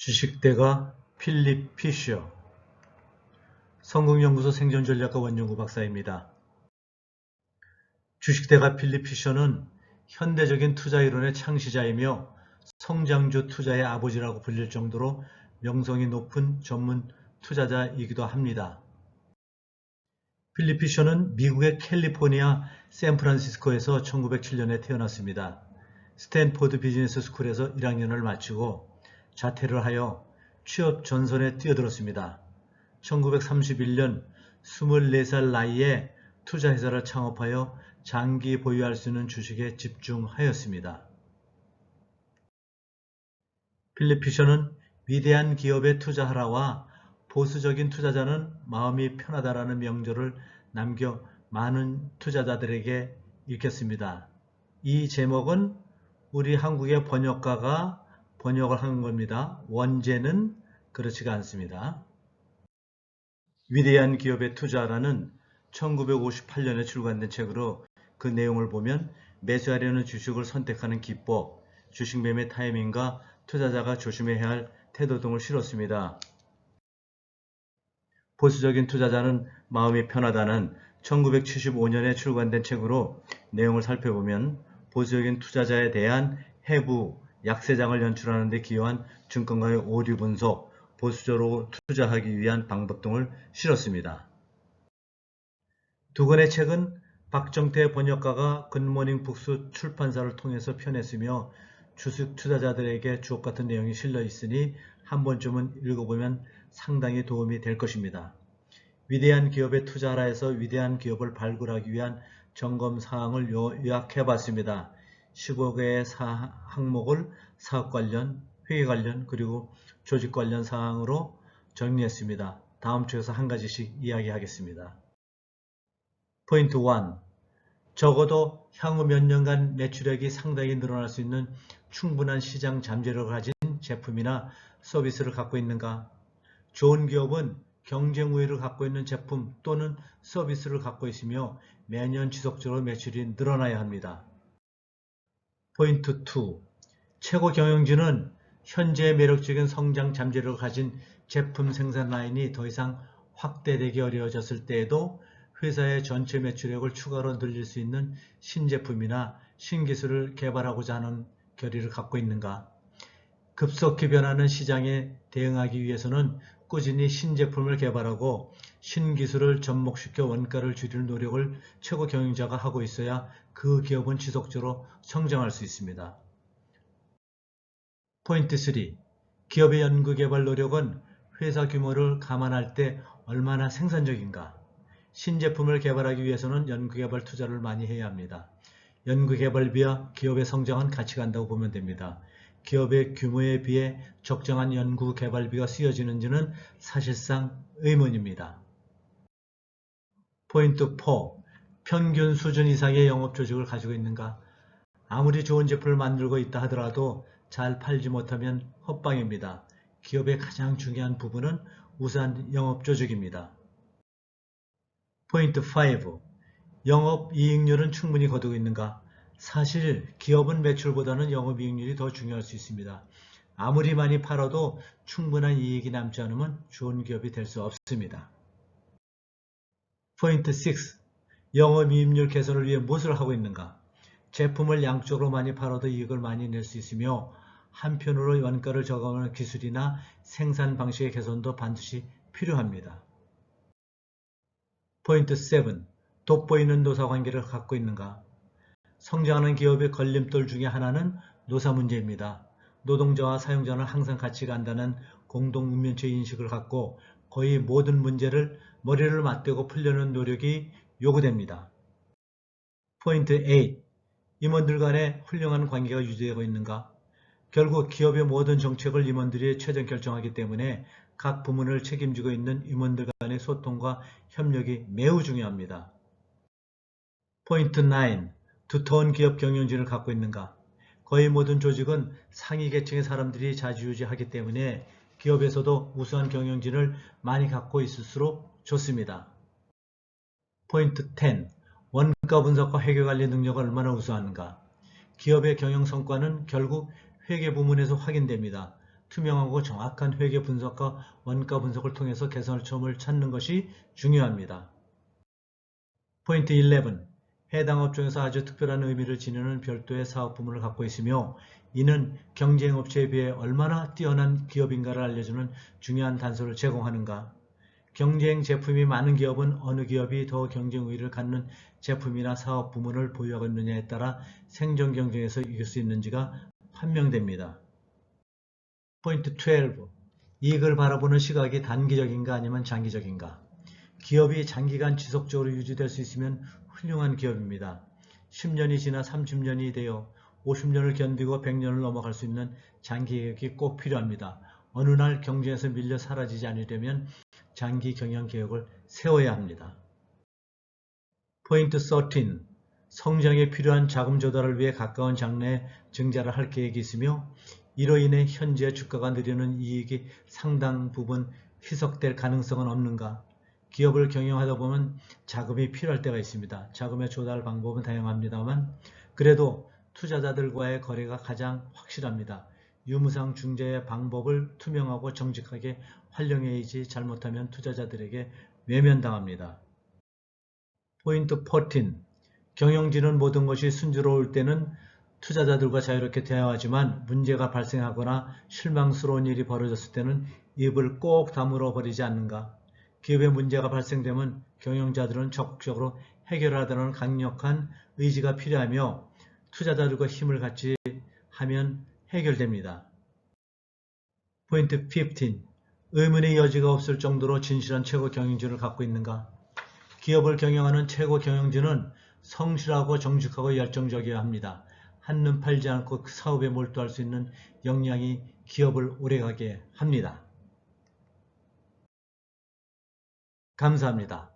주식대가 필립 피셔, 성공연구소 생존전략과 원연구 박사입니다. 주식대가 필립 피셔는 현대적인 투자이론의 창시자이며 성장주 투자의 아버지라고 불릴 정도로 명성이 높은 전문 투자자이기도 합니다. 필립 피셔는 미국의 캘리포니아 샌프란시스코에서 1907년에 태어났습니다. 스탠포드 비즈니스 스쿨에서 1학년을 마치고 자퇴를 하여 취업 전선에 뛰어들었습니다. 1931년 24살 나이에 투자회사를 창업하여 장기 보유할 수 있는 주식에 집중하였습니다. 필립 피셔는 위대한 기업에 투자하라와 보수적인 투자자는 마음이 편하다라는 명절을 남겨 많은 투자자들에게 읽혔습니다. 이 제목은 우리 한국의 번역가가 번역을 한 겁니다. 원제는 그렇지가 않습니다. 위대한 기업에 투자하라는 1958년에 출간된 책으로 그 내용을 보면 매수하려는 주식을 선택하는 기법, 주식 매매 타이밍과 투자자가 조심해야 할 태도 등을 실었습니다. 보수적인 투자자는 마음이 편하다는 1975년에 출간된 책으로 내용을 살펴보면 보수적인 투자자에 대한 해부, 약세장을 연출하는 데 기여한 증권가의 오류 분석, 보수적으로 투자하기 위한 방법 등을 실었습니다. 두 권의 책은 박정태 번역가가 굿모닝 북스 출판사를 통해서 펴냈으며 주식 투자자들에게 주옥같은 내용이 실려 있으니 한 번쯤은 읽어보면 상당히 도움이 될 것입니다. 위대한 기업에 투자하라 해서 위대한 기업을 발굴하기 위한 점검 사항을 요약해 봤습니다. 15개의 항목을 사업 관련, 회계 관련, 그리고 조직 관련 사항으로 정리했습니다. 다음 주에서 한 가지씩 이야기하겠습니다. 포인트 1. 적어도 향후 몇 년간 매출액이 상당히 늘어날 수 있는 충분한 시장 잠재력을 가진 제품이나 서비스를 갖고 있는가? 좋은 기업은 경쟁 우위를 갖고 있는 제품 또는 서비스를 갖고 있으며 매년 지속적으로 매출이 늘어나야 합니다. 포인트 2. 최고 경영진은 현재 매력적인 성장 잠재력을 가진 제품 생산 라인이 더 이상 확대되기 어려워졌을 때에도 회사의 전체 매출액을 추가로 늘릴 수 있는 신제품이나 신기술을 개발하고자 하는 결의를 갖고 있는가? 급속히 변하는 시장에 대응하기 위해서는 꾸준히 신제품을 개발하고 신기술을 접목시켜 원가를 줄일 노력을 최고 경영자가 하고 있어야 그 기업은 지속적으로 성장할 수 있습니다. 포인트 3. 기업의 연구개발 노력은 회사 규모를 감안할 때 얼마나 생산적인가? 신제품을 개발하기 위해서는 연구개발 투자를 많이 해야 합니다. 연구개발비와 기업의 성장은 같이 간다고 보면 됩니다. 기업의 규모에 비해 적정한 연구개발비가 쓰여지는지는 사실상 의문입니다. 포인트 4. 평균 수준 이상의 영업조직을 가지고 있는가? 아무리 좋은 제품을 만들고 있다 하더라도 잘 팔지 못하면 헛방입니다. 기업의 가장 중요한 부분은 우수한 영업조직입니다. 포인트 5. 영업이익률은 충분히 거두고 있는가? 사실 기업은 매출보다는 영업이익률이 더 중요할 수 있습니다. 아무리 많이 팔아도 충분한 이익이 남지 않으면 좋은 기업이 될 수 없습니다. 포인트 6. 영업이익률 개선을 위해 무엇을 하고 있는가? 제품을 양쪽으로 많이 팔아도 이익을 많이 낼 수 있으며 한편으로 원가를 저감하는 기술이나 생산 방식의 개선도 반드시 필요합니다. 포인트 7. 돋보이는 노사관계를 갖고 있는가? 성장하는 기업의 걸림돌 중에 하나는 노사 문제입니다. 노동자와 사용자는 항상 같이 간다는 공동 운명체 인식을 갖고 거의 모든 문제를 머리를 맞대고 풀려는 노력이 요구됩니다. 포인트 8. 임원들 간의 훌륭한 관계가 유지되고 있는가? 결국 기업의 모든 정책을 임원들이 최종 결정하기 때문에 각 부문을 책임지고 있는 임원들 간의 소통과 협력이 매우 중요합니다. 포인트 9. 두터운 기업 경영진을 갖고 있는가? 거의 모든 조직은 상위 계층의 사람들이 좌지우지하기 때문에 기업에서도 우수한 경영진을 많이 갖고 있을수록 좋습니다. 포인트 10. 원가 분석과 회계관리 능력을 얼마나 우수한가? 기업의 경영 성과는 결국 회계 부문에서 확인됩니다. 투명하고 정확한 회계 분석과 원가 분석을 통해서 개선점을 찾는 것이 중요합니다. 포인트 11. 해당 업종에서 아주 특별한 의미를 지니는 별도의 사업 부문을 갖고 있으며 이는 경쟁 업체에 비해 얼마나 뛰어난 기업인가를 알려주는 중요한 단서를 제공하는가. 경쟁 제품이 많은 기업은 어느 기업이 더 경쟁 우위를 갖는 제품이나 사업 부문을 보유하고 있느냐에 따라 생존 경쟁에서 이길 수 있는지가 판명됩니다. 포인트 12. 이익을 바라보는 시각이 단기적인가 아니면 장기적인가. 기업이 장기간 지속적으로 유지될 수 있으면 훌륭한 기업입니다. 10년이 지나 30년이 되어 50년을 견디고 100년을 넘어갈 수 있는 장기 계획이 꼭 필요합니다. 어느 날 경쟁에서 밀려 사라지지 않으려면 장기 경영 계획을 세워야 합니다. 포인트 13. 성장에 필요한 자금 조달을 위해 가까운 장래에 증자를 할 계획이 있으며 이로 인해 현재 주가가 느리는 이익이 상당 부분 희석될 가능성은 없는가? 기업을 경영하다 보면 자금이 필요할 때가 있습니다. 자금의 조달 방법은 다양합니다만 그래도 투자자들과의 거래가 가장 확실합니다. 유무상 중재의 방법을 투명하고 정직하게 활용해야지 잘못하면 투자자들에게 외면당합니다. 포인트 14. 경영진은 모든 것이 순조로울 때는 투자자들과 자유롭게 대화하지만 문제가 발생하거나 실망스러운 일이 벌어졌을 때는 입을 꼭 다물어 버리지 않는가. 기업에 문제가 발생되면 경영자들은 적극적으로 해결하려는 강력한 의지가 필요하며 투자자들과 힘을 같이 하면 해결됩니다. 포인트 15. 의문의 여지가 없을 정도로 진실한 최고 경영진을 갖고 있는가? 기업을 경영하는 최고 경영진은 성실하고 정직하고 열정적이어야 합니다. 한눈 팔지 않고 그 사업에 몰두할 수 있는 역량이 기업을 오래가게 합니다. 감사합니다.